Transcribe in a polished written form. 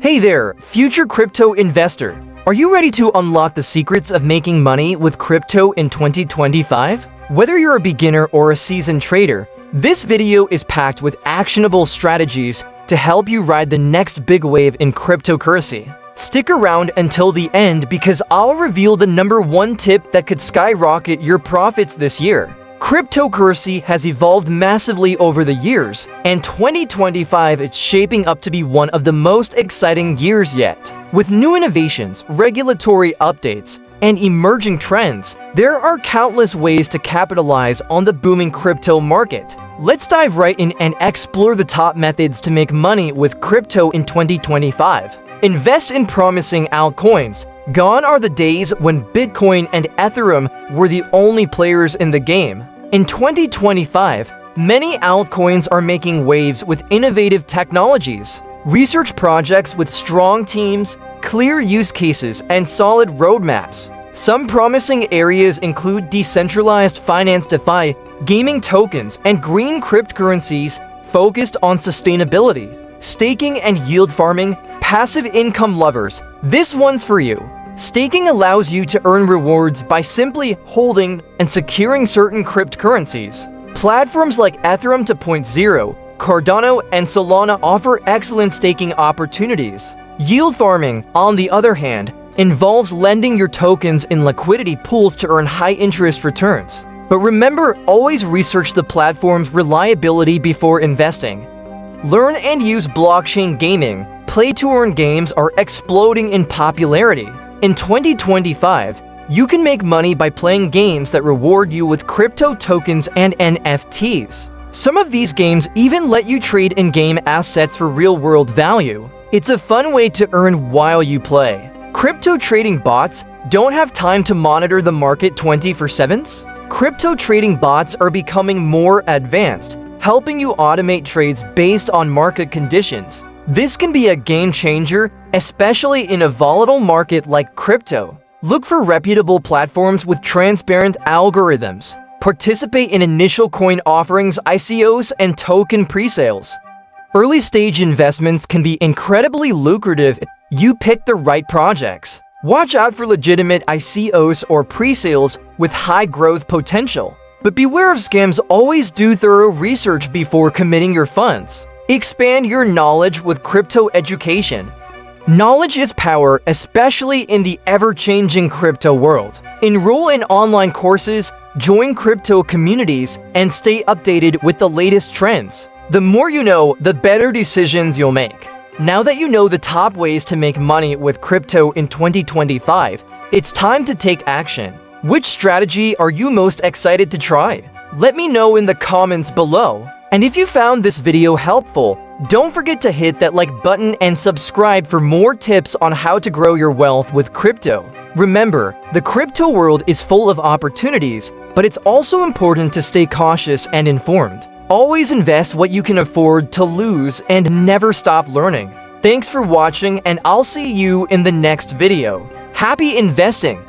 Hey there, future crypto investor. Are you ready to unlock the secrets of making money with crypto in 2025? Whether you're a beginner or a seasoned trader, this video is packed with actionable strategies to help you ride the next big wave in cryptocurrency. Stick around until the end because I'll reveal the #1 tip that could skyrocket your profits this year. Cryptocurrency has evolved massively over the years, and 2025 is shaping up to be one of the most exciting years yet. With new innovations, regulatory updates, and emerging trends, there are countless ways to capitalize on the booming crypto market. Let's dive right in and explore the top methods to make money with crypto in 2025. Invest in promising altcoins. Gone are the days when Bitcoin and Ethereum were the only players in the game. In 2025, many altcoins are making waves with innovative technologies. Research projects with strong teams, clear use cases, and solid roadmaps. Some promising areas include decentralized finance DeFi, gaming tokens, and green cryptocurrencies focused on sustainability. Staking and yield farming, passive income lovers, this one's for you. Staking allows you to earn rewards by simply holding and securing certain cryptocurrencies. Platforms like Ethereum 2.0, Cardano, and Solana offer excellent staking opportunities. Yield farming, on the other hand, involves lending your tokens in liquidity pools to earn high-interest returns. But remember, always research the platform's reliability before investing. Learn and use blockchain gaming. Play-to-earn games are exploding in popularity. In 2025, you can make money by playing games that reward you with crypto tokens and NFTs. Some of these games even let you trade in-game assets for real-world value. It's a fun way to earn while you play. Crypto trading bots don't have time to monitor the market 24/7. Crypto trading bots are becoming more advanced, helping you automate trades based on market conditions. This can be a game changer, especially in a volatile market like crypto. Look for reputable platforms with transparent algorithms. Participate in initial coin offerings, ICOs, and token presales. Early-stage investments can be incredibly lucrative if you pick the right projects. Watch out for legitimate ICOs or presales with high growth potential. But beware of scams. Always do thorough research before committing your funds. Expand your knowledge with crypto education. Knowledge is power, especially in the ever-changing crypto world. Enroll in online courses, join crypto communities, and stay updated with the latest trends. The more you know, the better decisions you'll make. Now that you know the top ways to make money with crypto in 2025, it's time to take action. Which strategy are you most excited to try? Let me know in the comments below. And if you found this video helpful, don't forget to hit that like button and subscribe for more tips on how to grow your wealth with crypto. Remember, the crypto world is full of opportunities, but it's also important to stay cautious and informed. Always invest what you can afford to lose and never stop learning. Thanks for watching, and I'll see you in the next video. Happy investing!